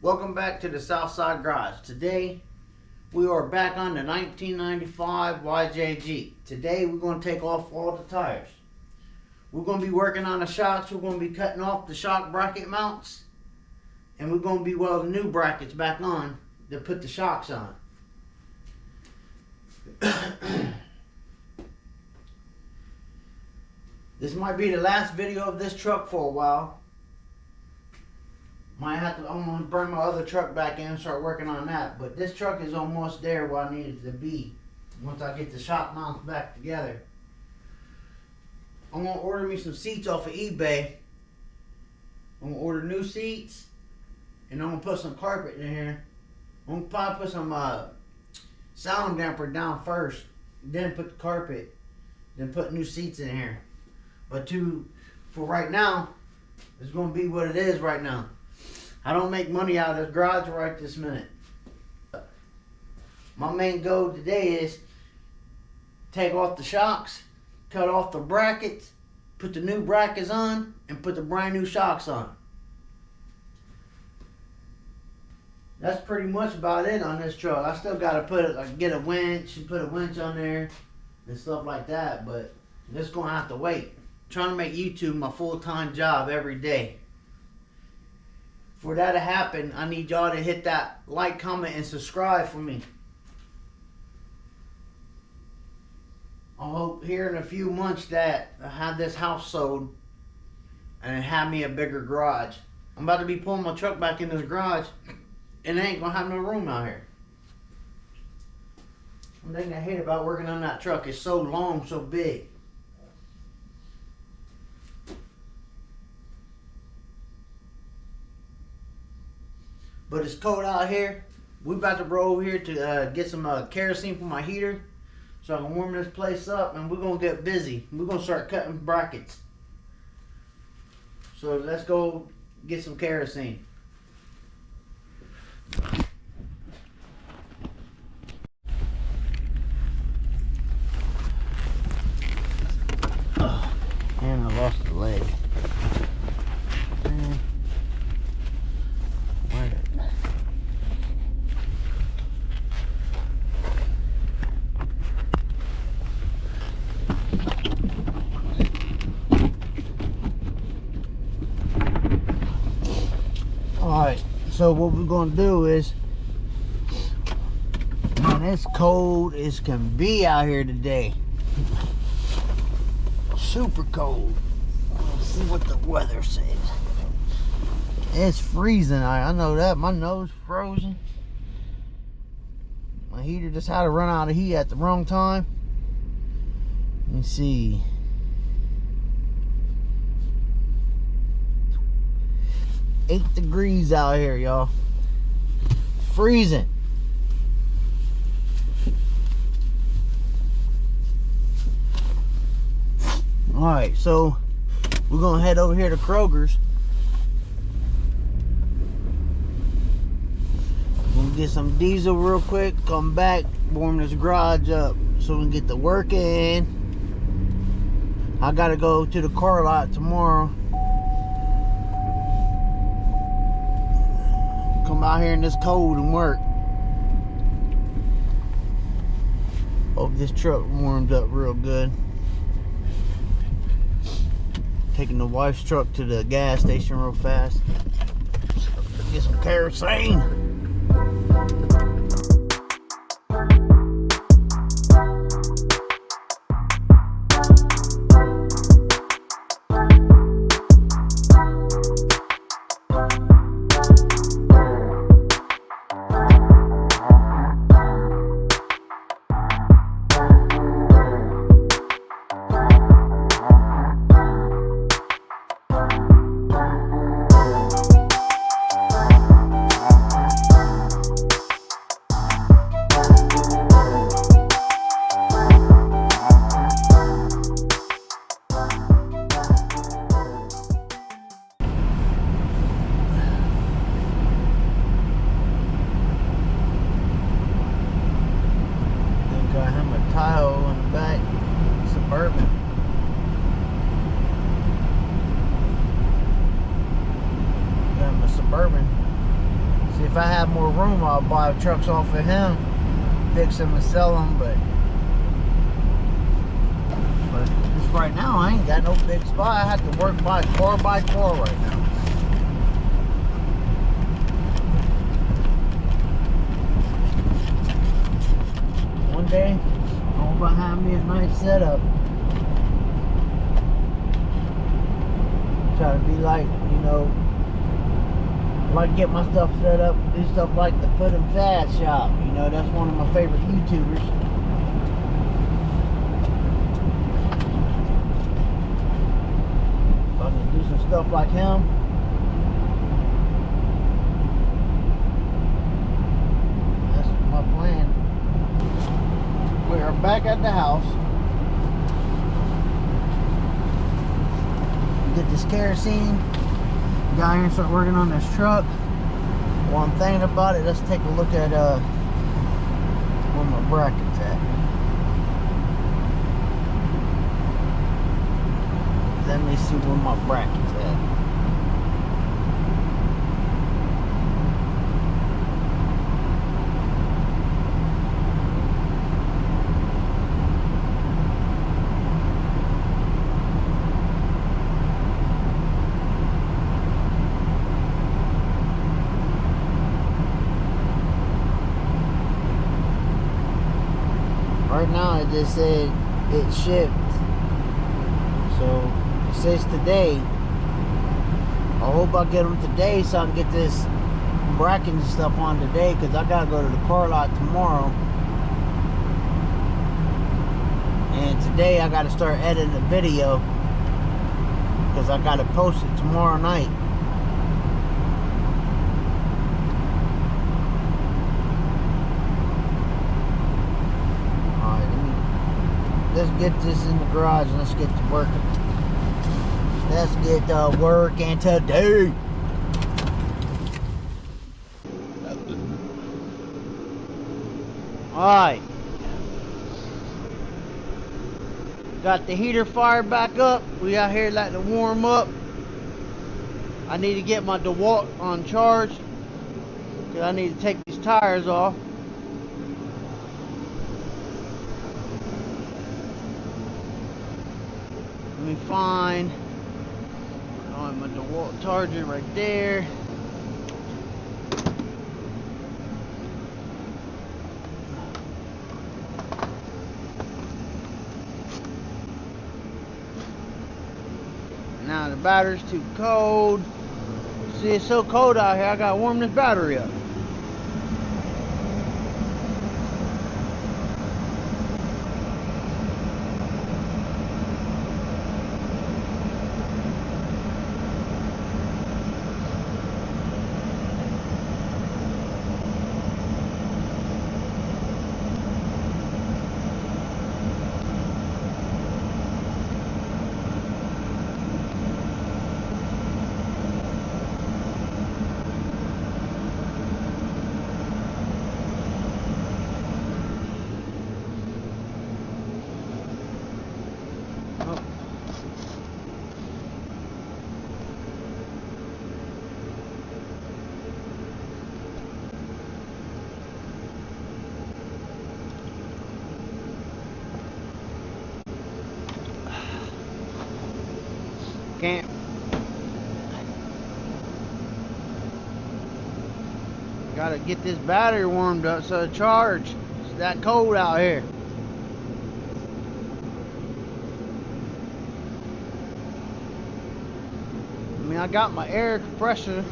Welcome back to the Southside Garage. Today we are back on the 1995 YJG. Today we're going to take off all the tires. We're going to be working on the shocks. We're going to be cutting off the shock bracket mounts. And we're going to be welding new brackets back on to put the shocks on. This might be the last video of this truck for a while. I'm gonna bring my other truck back in and start working on that. But this truck is almost there where I need it to be once I get the shock mounts back together. I'm gonna order me some seats off of eBay. I'm gonna order new seats, and I'm gonna put some carpet in here. I'm gonna probably put some sound damper down first, then put the carpet, then put new seats in here. But for right now, it's gonna be what it is right now. I don't make money out of this garage right this minute. My main goal today is take off the shocks, cut off the brackets, put the new brackets on, and put the brand new shocks on. That's pretty much about it on this truck. I still gotta get a winch and put a winch on there and stuff like that, but it's gonna have to wait. I'm trying to make YouTube my full-time job every day. For that to happen, I need y'all to hit that like, comment, and subscribe for me. I hope here in a few months that I have this house sold and have me a bigger garage. I'm about to be pulling my truck back in this garage and I ain't gonna have no room out here. One thing I hate about working on that truck is so long, so big. But it's cold out here. We're about to roll over here to get some kerosene for my heater so I can warm this place up, and we're going to get busy. We're going to start cutting brackets. So let's go get some kerosene. Oh, and I lost a leg. Alright, so what we're going to do is, man, it's cold as can be out here today. Super cold. Let's see what the weather says. It's freezing. I know that. My nose frozen. My heater just had to run out of heat at the wrong time. Let me see. 8 degrees out here, y'all. Freezing. Alright, so we're gonna head over here to Kroger's. We're gonna get some diesel real quick, come back, warm this garage up so we can get to work in. I gotta go to the car lot tomorrow. Come out here in this cold and work. Hope this truck warmed up real good. Taking the wife's truck to the gas station real fast. Get some kerosene. if I have more room, I'll buy trucks off of him, fix them and sell them. But just right now, I ain't got no big spot. I have to work by car right now. One day, I hope I have me a nice setup. Try to be like, you know, like get my stuff set up, do stuff like the Put 'em Fast shop. You know, that's one of my favorite YouTubers. If I can do some stuff like him, that's my plan. We are back at the house. Get this kerosene. Go out here and start working on this truck. While I'm thinking about it, let's take a look at where my bracket's at. Let me see where my bracket's at. Right now it just said it shipped, so it says today. I hope I get them today so I can get this bracket and stuff on today, because I gotta go to the car lot tomorrow, and today I gotta start editing the video because I gotta post it tomorrow night. Let's get this in the garage and let's get to working. Let's get to working today. Alright. Got the heater fired back up. We out here letting it warm up. I need to get my DeWalt on charge, because I need to take these tires off. Let me find my DeWalt charger right there. Now the battery's too cold. See, it's so cold out here, I gotta warm this battery up. Can't. Gotta get this battery warmed up so it charge. It's that cold out here. I mean, I got my air compressor.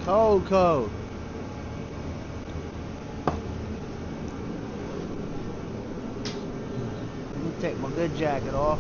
Cold. Take my good jacket off.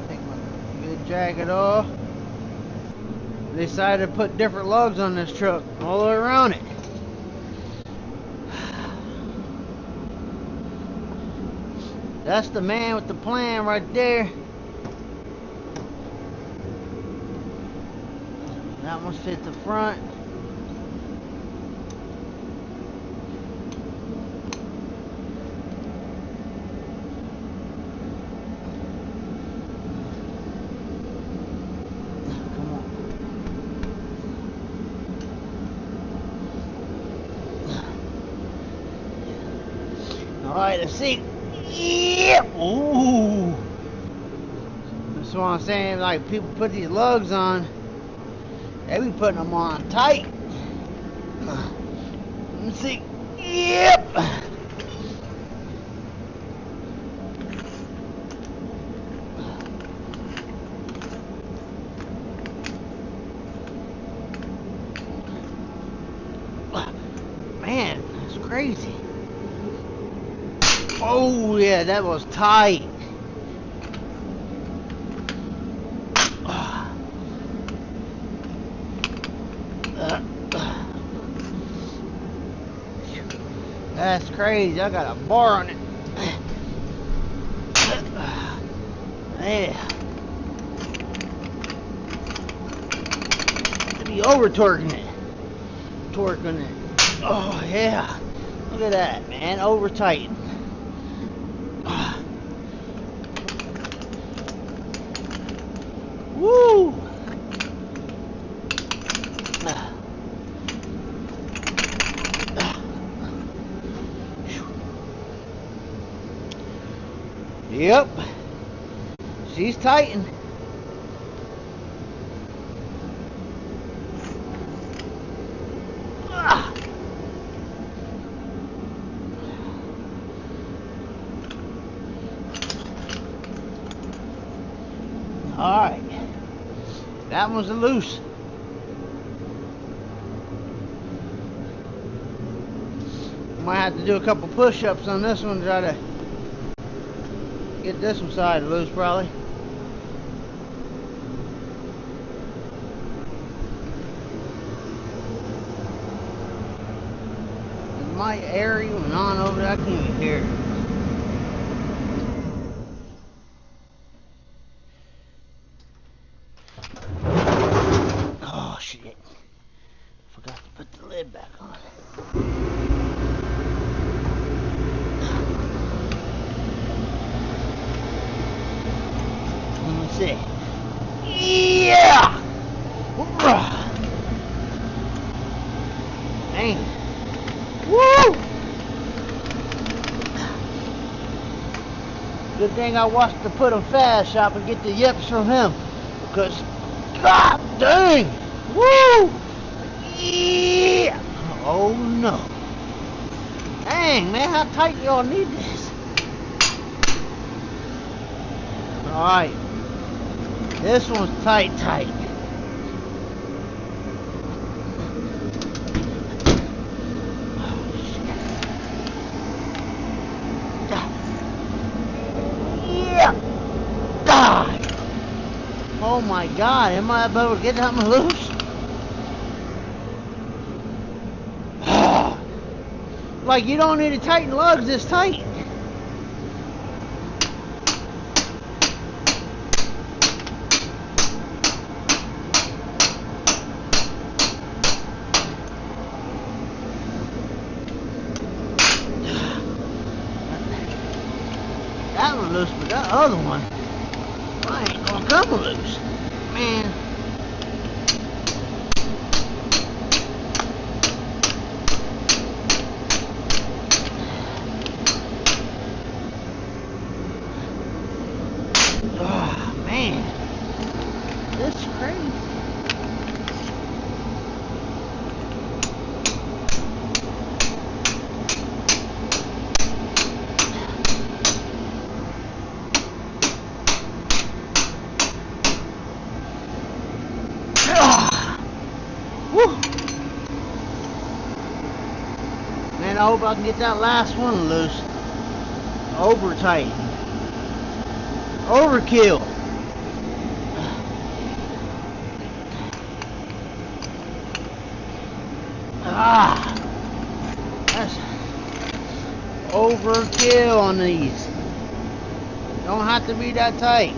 Take my good jacket off. They decided to put different lugs on this truck all the way around it. That's the man with the plan right there. That one's fit the front. Alright, let's see. Yeah! Ooh! That's what I'm saying. Like, people put these lugs on, they be putting them on tight. Let's see. Yep! Man, that's crazy. Oh yeah, that was tight. That's crazy. I got a bar on it. Yeah. To be over torquing it. Torquing it. Oh yeah. Look at that, man. Over tight. Woo! Yep. She's tightened. Alright. That one's loose. Might have to do a couple push-ups on this one to try to get this one side loose, probably. It might air even on over there. I can't even hear it. Oh shit! Forgot to put the lid back on. See. Yeah! Dang. Woo! Good thing I watched the Put 'em Fast shop and get the yips from him. Because, god dang! Woo! Yeah! Oh no. Dang, man, how tight y'all need this? Alright. This one's tight. Yeah. Oh my god, am I able to get that one loose? Like, you don't need to tighten lugs this tight. That one loose, but that other one, I ain't gonna come loose, man. Oh man, this is crazy. Man, I hope I can get that last one loose. Over tight. Overkill. Ah, that's overkill on these. Don't have to be that tight.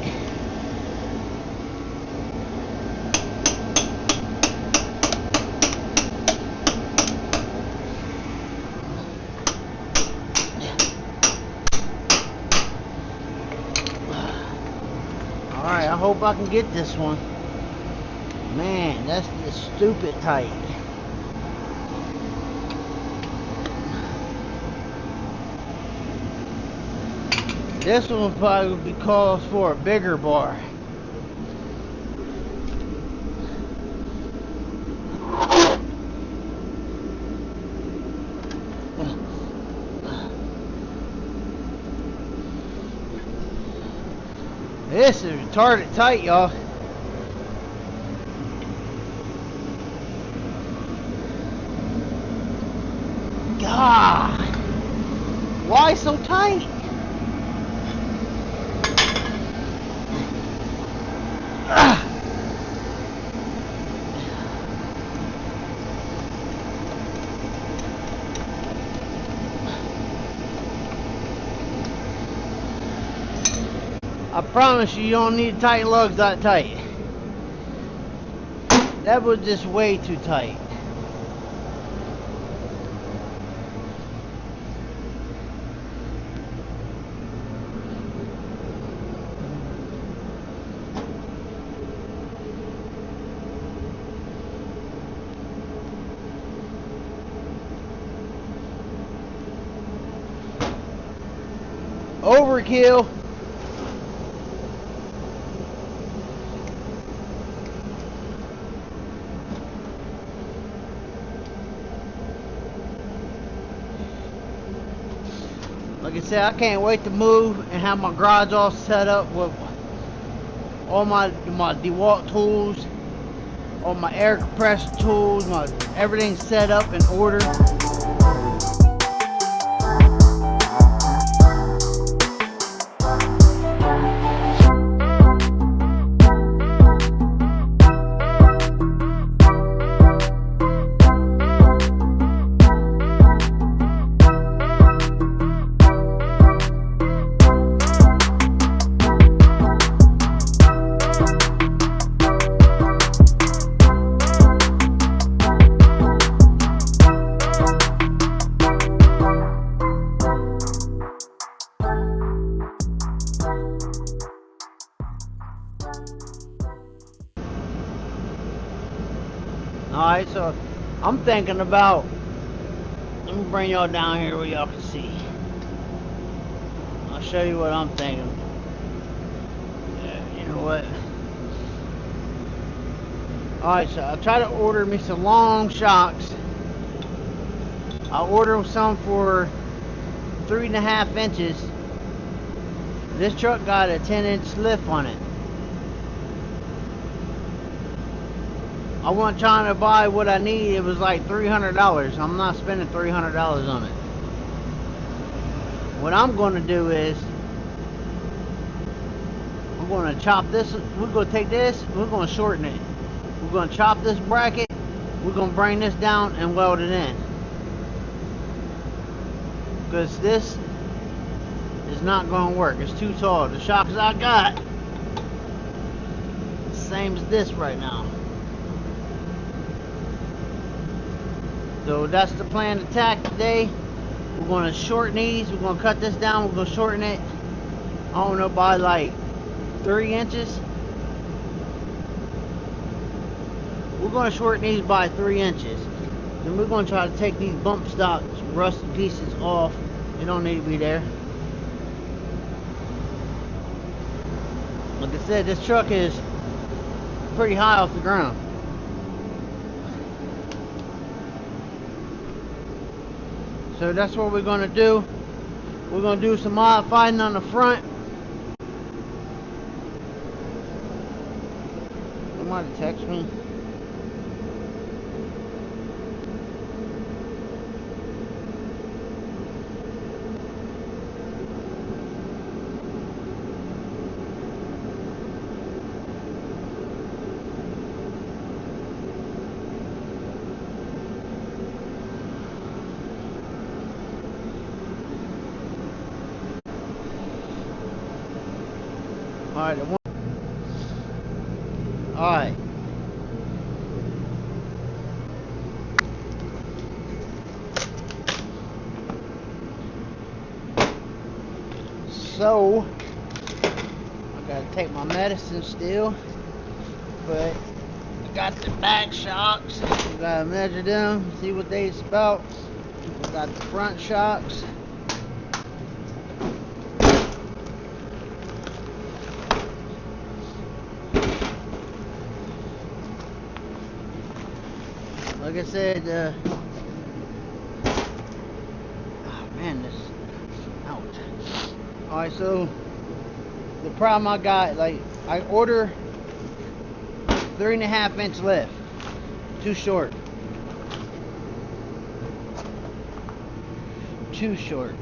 Alright, I hope I can get this one. Man, that's just stupid tight. This one will probably be called for a bigger bar. This is retarded tight, y'all. God, why so tight? I promise you, you don't need tight lugs that tight. That was just way too tight. Overkill. Like I said, I can't wait to move and have my garage all set up with all my DeWalt tools, all my air compressor tools, everything set up in order. Alright, so I'm thinking about, let me bring y'all down here where y'all can see. I'll show you what I'm thinking. You know what? Alright, so I try to order me some long shocks. I'll order some for 3.5 inches. This truck got a 10-inch lift on it. I wasn't trying to buy what I need. It was like $300. I'm not spending $300 on it. What I'm going to do is, I'm going to chop this. We're going to take this. We're going to shorten it. We're going to chop this bracket. We're going to bring this down and weld it in. Because this is not going to work. It's too tall. The shocks I got, same as this right now. So that's the plan of attack today. We're going to shorten these. We're going to cut this down. We're going to shorten it, I don't know, by like 3 inches. We're going to shorten these by 3 inches. Then we're going to try to take these bump stocks, rusted pieces off. They don't need to be there. Like I said, this truck is pretty high off the ground. So that's what we're going to do. We're going to do some modifying on the front. Somebody text me. Alright, alright. So, I gotta take my medicine still, but I got the back shocks. I gotta measure them, see what they spout. I got the front shocks. Like I said, oh man, this, ouch. Alright, so the problem I got, like, I order 3.5 inch lift, too short. Too short.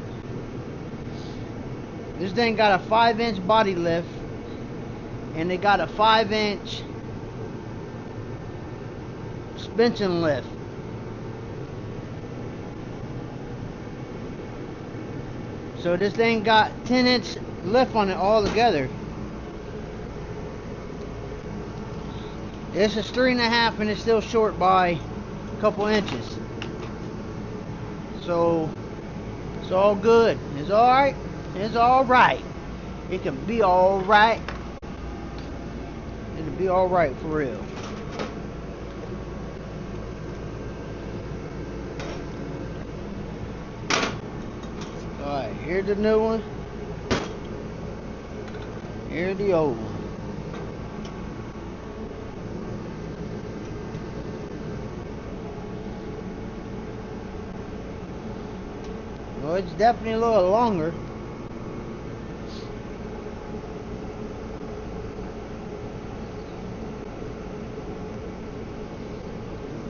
This thing got a 5-inch body lift, and they got a 5-inch suspension lift. So this thing got 10-inch lift on it all together. This is 3.5 and it's still short by a couple inches. So it's all good. It's alright. It's alright. It can be alright. It'll be alright for real. Alright, here's the new one. Here's the old one. Well, it's definitely a little longer.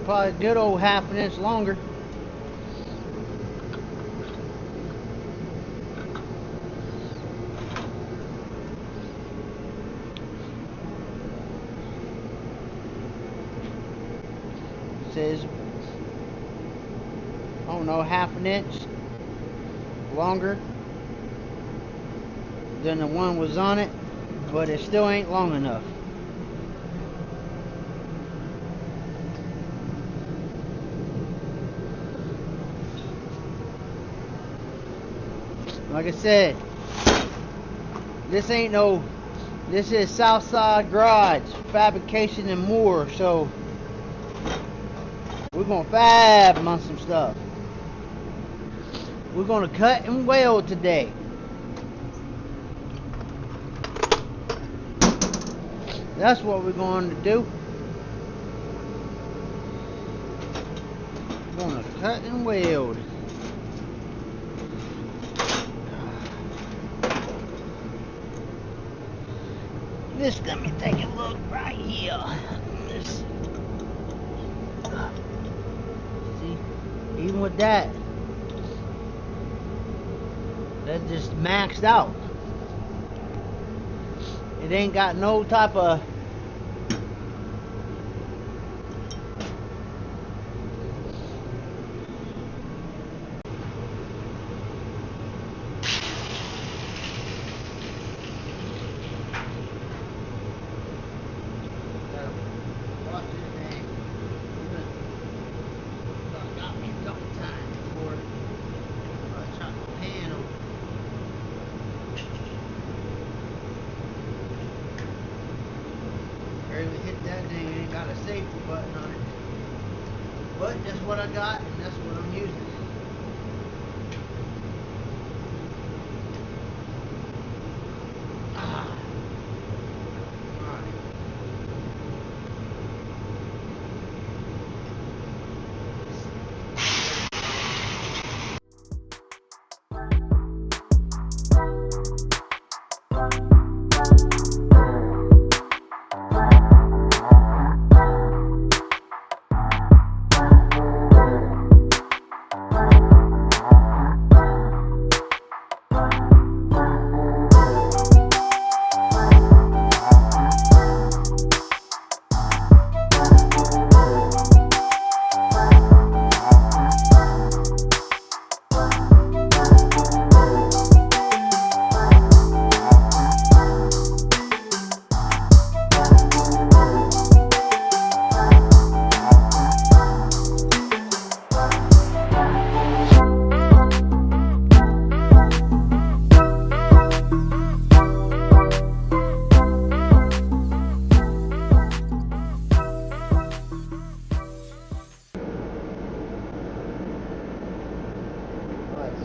Probably a good old 1/2 inch longer. It says, I don't know, 1/2 inch longer than the one was on it, but it still ain't long enough. Like I said, this ain't no, this is Southside Garage Fabrication and More, so we're gonna fab on some stuff. We're gonna cut and weld today. That's what we're going to do. We're gonna cut and weld. This, let me take a look right here. This, see, even with that, that just maxed out. It ain't got no type of hit that thing, it ain't got a safety button on it. But that's what I got, and that's what I'm using.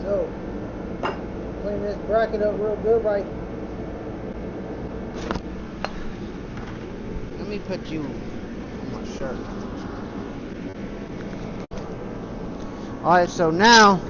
So, clean this bracket up real good, right? Let me put you on my shirt. Alright, so now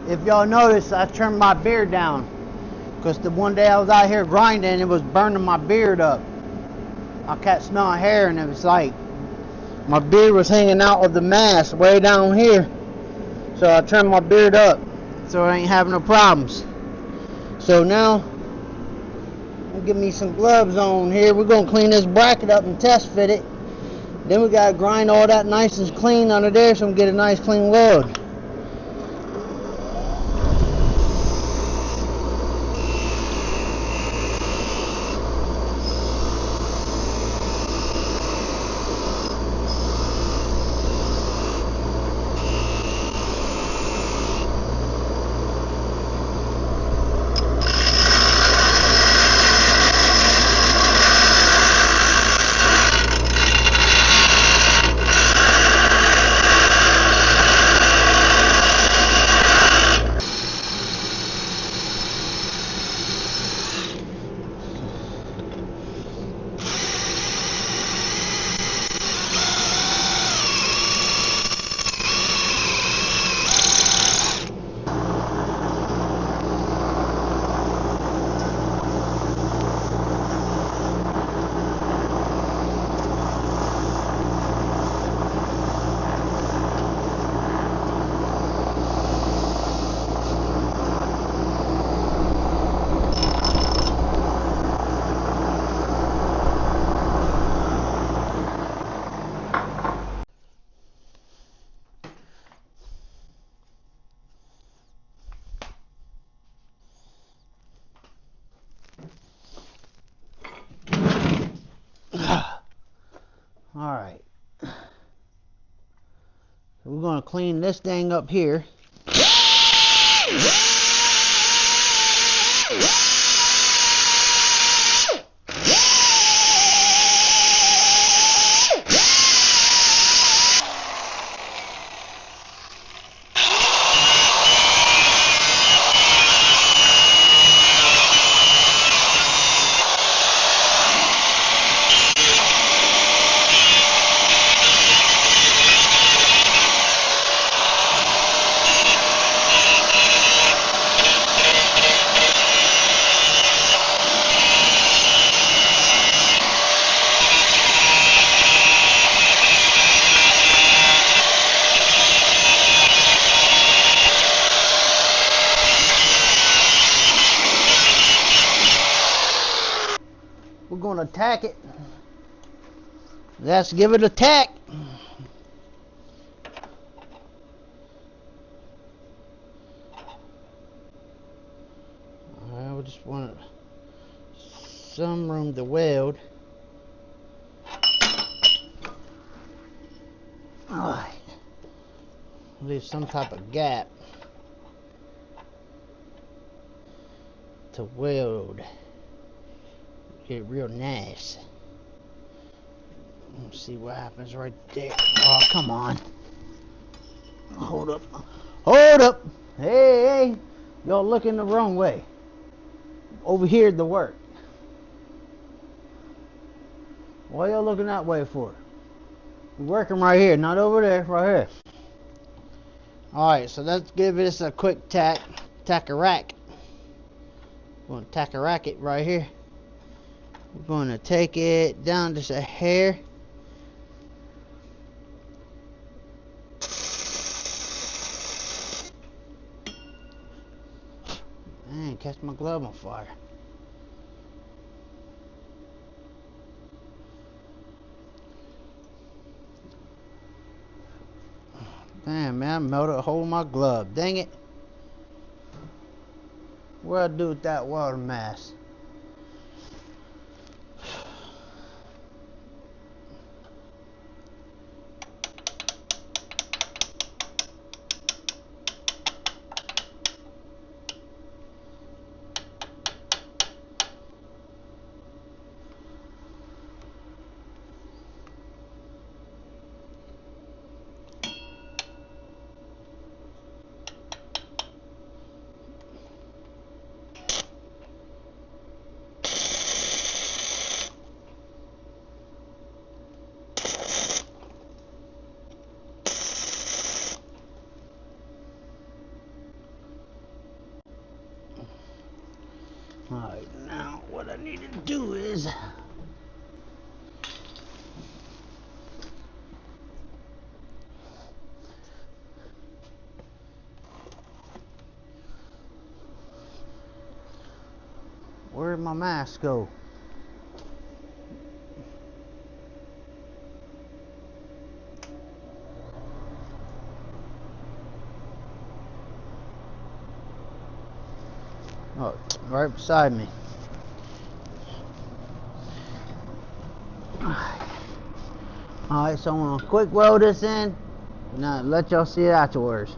if y'all notice, I trimmed my beard down because the one day I was out here grinding, it was burning my beard up. I kept smelling hair, and it was like my beard was hanging out of the mask way down here. So I trimmed my beard up so I ain't having no problems. So now I'm give me some gloves on here. We're gonna clean this bracket up and test fit it. Then we gotta grind all that nice and clean under there so we can get a nice clean load. Alright. So we're going to clean this thing up here. We're going to tack it. Let's give it a tack. I just want some room to weld. Alright. Leave some type of gap to weld. Get real nice. Let's see what happens right there. Oh, come on. Hold up. Hold up. Hey, y'all looking the wrong way. Over here to work. Why y'all looking that way for? We're working right here, not over there, right here. Alright, so let's give this a quick tack. Tack a rack. We're going to tack a rack it right here. We're going to take it down just a hair. Man, catch my glove on fire. Damn, man, I melted a hole in my glove. Dang it. What do I do with that water mass? I need to do is where did my mask go? Oh, right beside me. Alright, so I'm gonna quick weld this in. Now let y'all see it afterwards.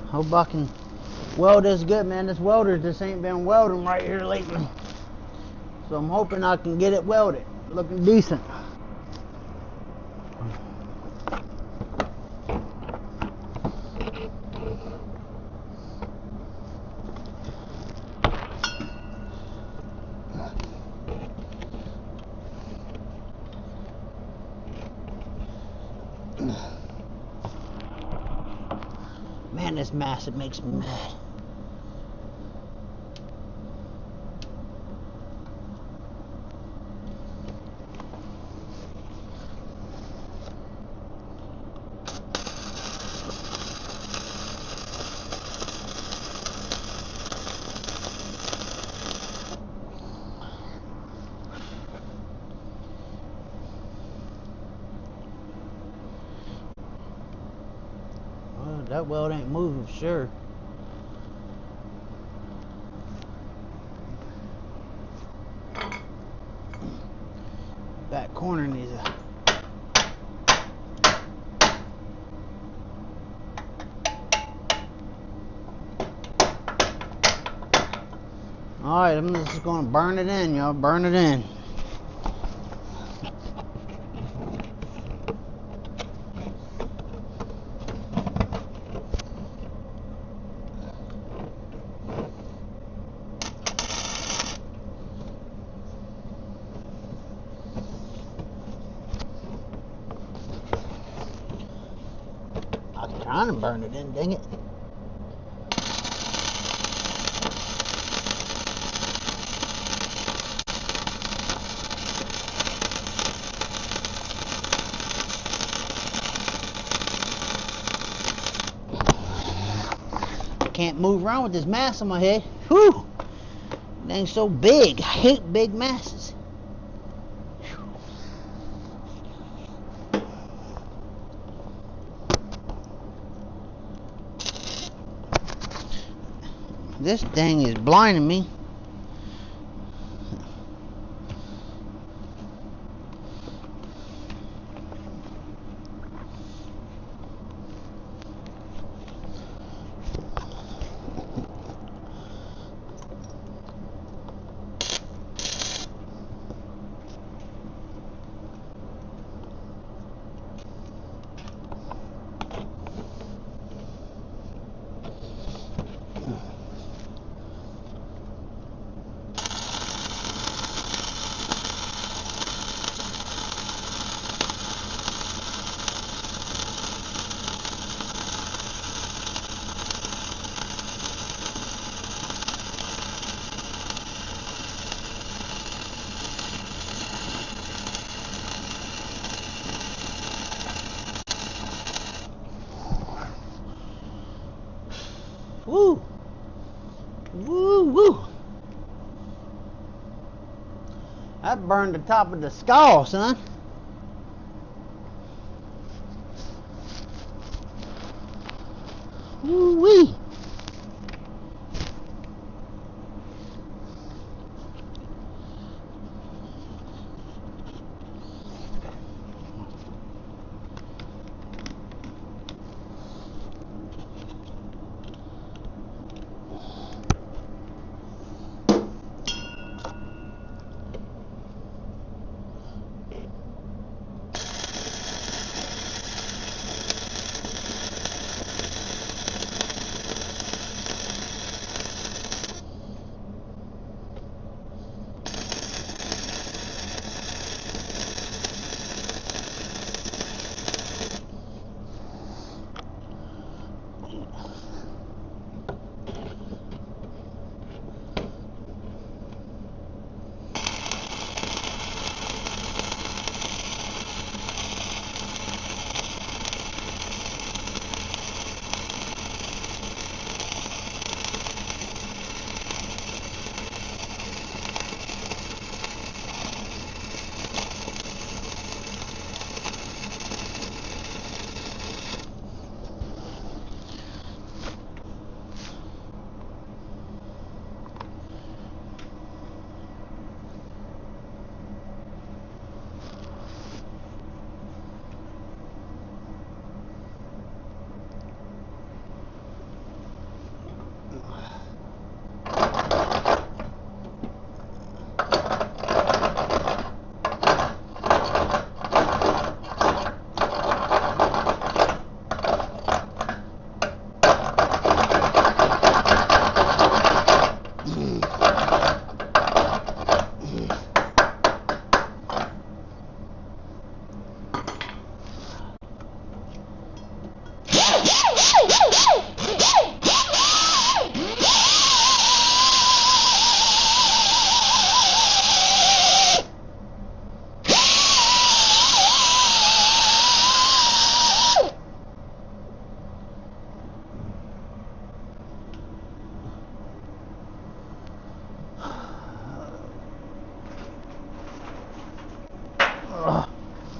Hope I can weld this good, man. This welder just ain't been welding right here lately. So I'm hoping I can get it welded. Looking decent. Man, this mass, it makes me mad. Well, that weld ain't moving for sure. Back corner needs a... Alright, I'm just gonna burn it in, y'all. Burn it in. I was trying to burn it in, dang it. Can't move around with this mass on my head. Whew! It ain't so big. I hate big masses. This thing is blinding me. Woo! Woo woo! That burned the top of the skull, son. Woo wee!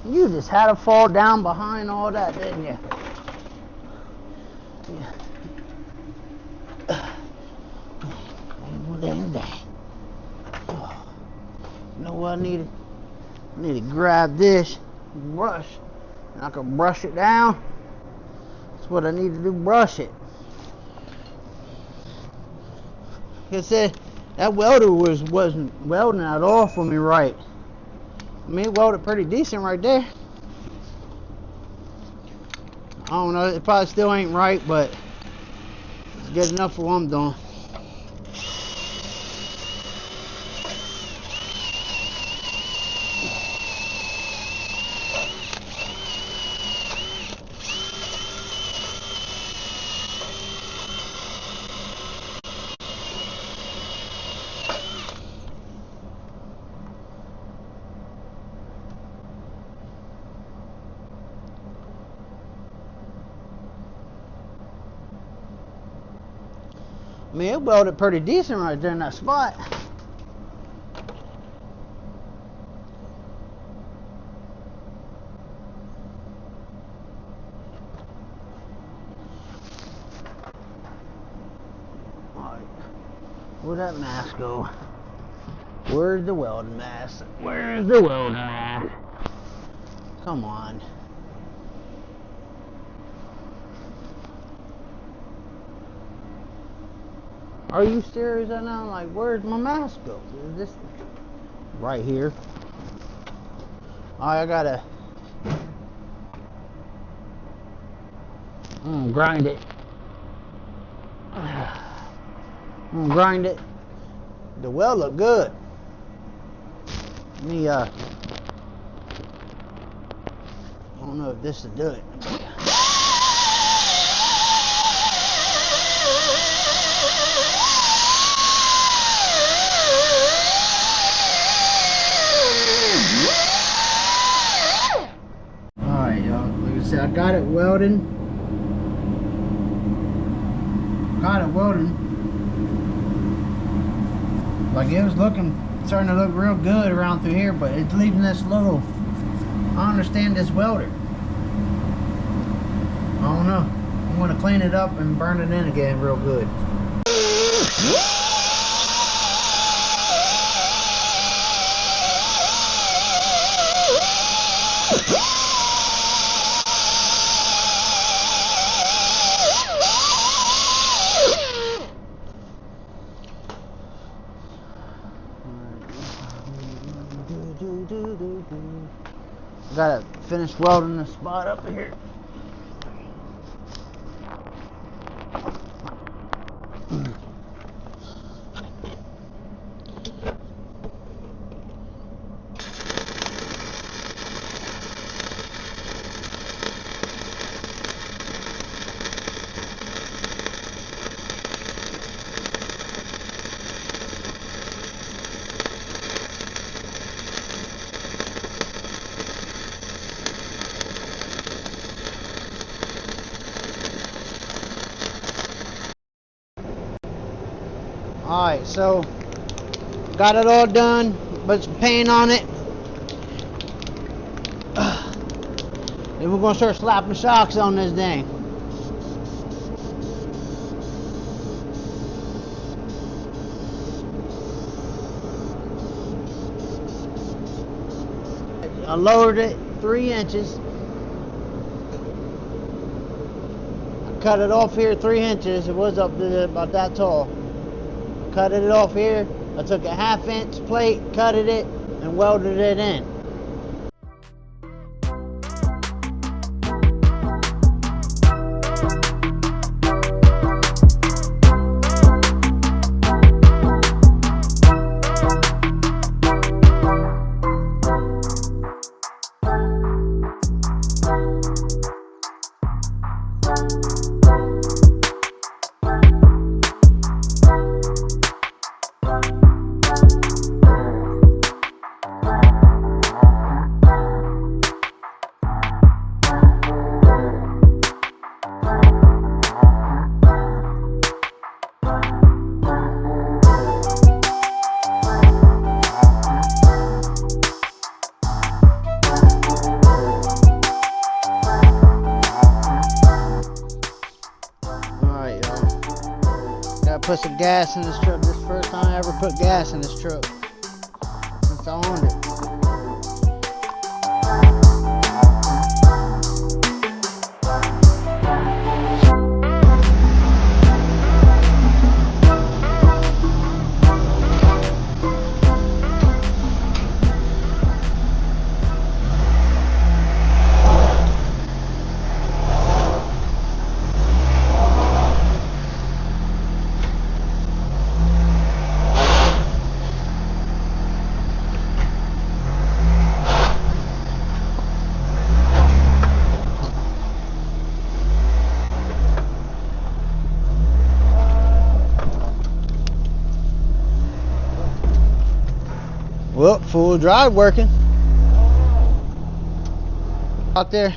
You just had to fall down behind all that, didn't you? Yeah. You know what I needed? I need to grab this brush and I can brush it down. That's what I need to do, brush it. Like I said, that welder wasn't welding at all for me right. I mean, it welded pretty decent right there. I don't know, it probably still ain't right, but it's good enough for what I'm doing. I mean, it welded pretty decent right there in that spot. Alright, where'd that mask go? Where's the welding mask? Where's the welding mask? Come on. Are you serious right now? Like, where's my mask go? Is this right here? Alright, I gotta grind it. Grind it. The weld look good. Let me I don't know if this will do it. Alright, y'all. Like I said, I got it welded. Like, it was starting to look real good around through here, but it's leaving this little, I understand this welder. I don't know. I'm gonna clean it up and burn it in again real good. Gotta finish welding the spot up here. Alright, so got it all done, put some paint on it. Then we're gonna start slapping shocks on this thing. I lowered it 3 inches. I cut it off here 3 inches. It was up to about that tall. Cut it off here. I took a 1/2 inch plate, cut it, and welded it in. put some gas in this truck. This is the first time I ever put gas in this truck since I owned it. Well, full drive working out there.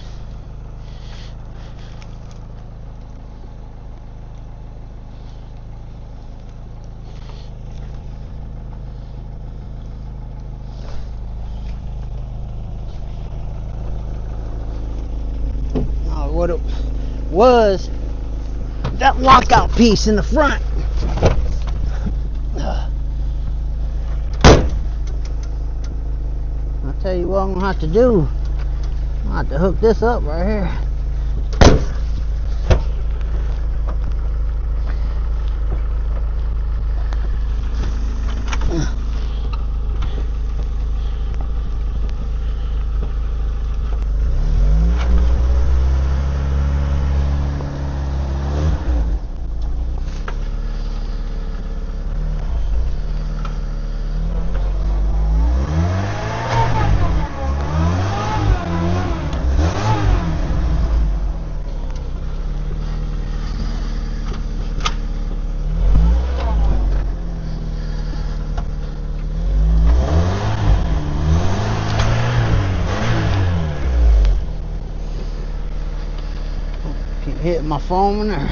What it was, that lockout piece in the front. I'll tell you what I'm gonna have to do. I'm gonna have to hook this up right here. Keep hitting my phone in there.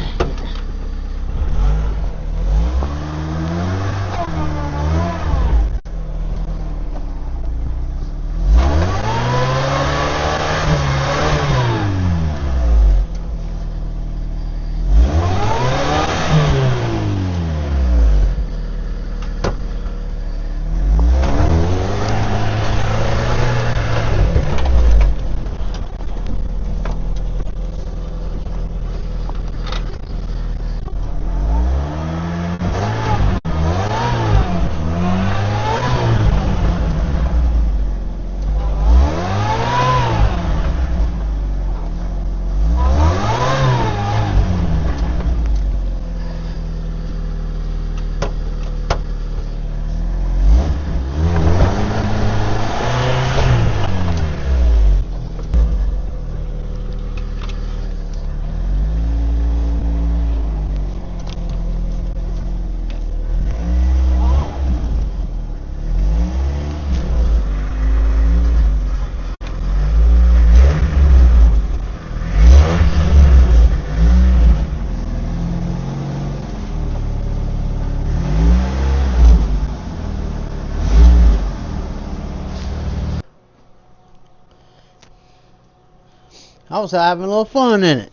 I was having a little fun in it.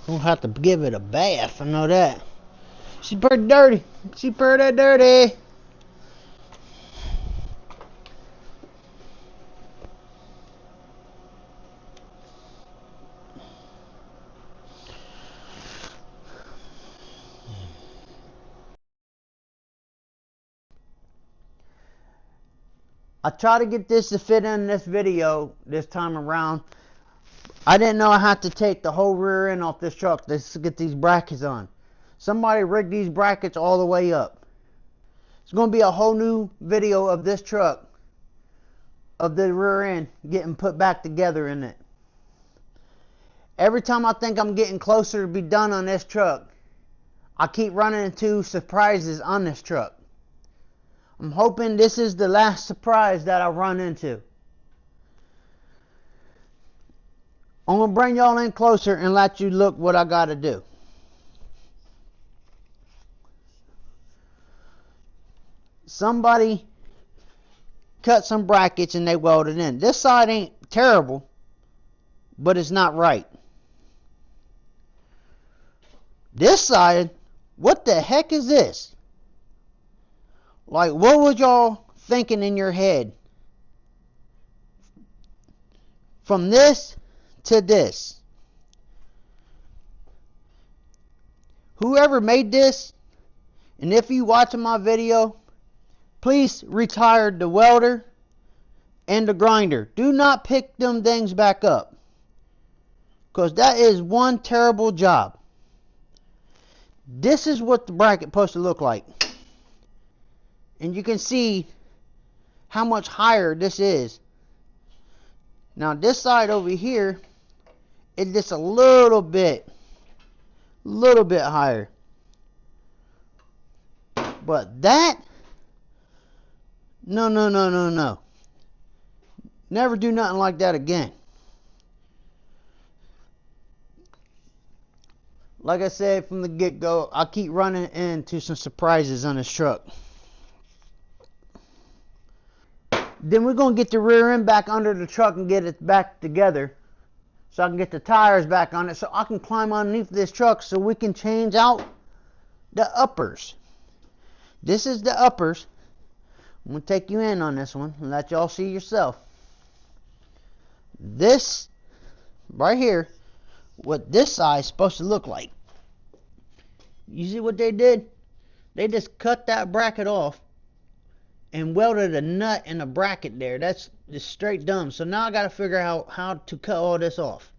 Gonna have to give it a bath, I know that. She's pretty dirty. She's pretty dirty. I tried to get this to fit in this video this time around. I didn't know I had to take the whole rear end off this truck to get these brackets on. Somebody rigged these brackets all the way up. It's going to be a whole new video of this truck, of the rear end getting put back together in it. Every time I think I'm getting closer to be done on this truck, I keep running into surprises on this truck. I'm hoping this is the last surprise that I run into. I'm going to bring y'all in closer and let you look what I got to do. Somebody cut some brackets and they welded in. This side ain't terrible, but it's not right. This side, what the heck is this? Like, what was y'all thinking in your head? From this to this. Whoever made this, and if you watching my video, please retire the welder and the grinder. Do not pick them things back up, because that is one terrible job. This is what the bracket supposed to look like. And you can see how much higher this is. Now this side over here is just a little bit higher. But that, no. Never do nothing like that again. Like I said from the get-go, I keep running into some surprises on this truck. Then we're going to get the rear end back under the truck and get it back together, so I can get the tires back on it, so I can climb underneath this truck so we can change out the uppers. This is the uppers. I'm going to take you in on this one and let y'all see yourself. This right here, what this side is supposed to look like. You see what they did? They just cut that bracket off and welded a nut and a bracket there. That's just straight dumb. So now I got to figure out how to cut all this off,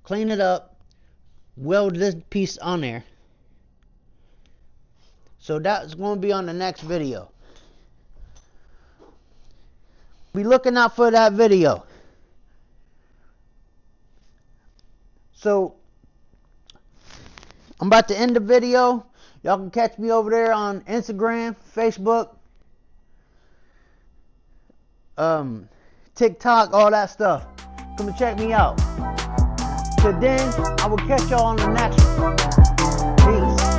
clean it up, weld this piece on there. So that's going to be on the next video. Be looking out for that video. So I'm about to end the video. Y'all can catch me over there on Instagram, Facebook, TikTok, all that stuff. Come and check me out. Till then, I will catch y'all on the next one. Peace.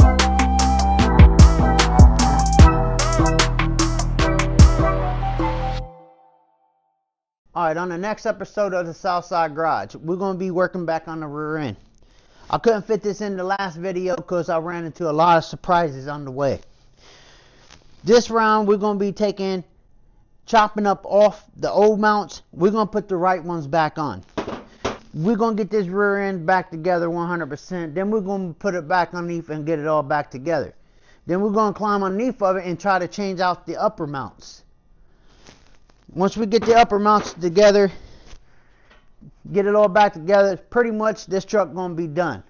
Alright, on the next episode of the Southside Garage, we're going to be working back on the rear end. I couldn't fit this in the last video because I ran into a lot of surprises on the way. This round, we're going to be chopping up off the old mounts. We're going to put the right ones back on. We're going to get this rear end back together 100%. Then we're going to put it back underneath and get it all back together. Then we're going to climb underneath of it and try to change out the upper mounts. Once we get the upper mounts together, get it all back together, pretty much this truck going to be done.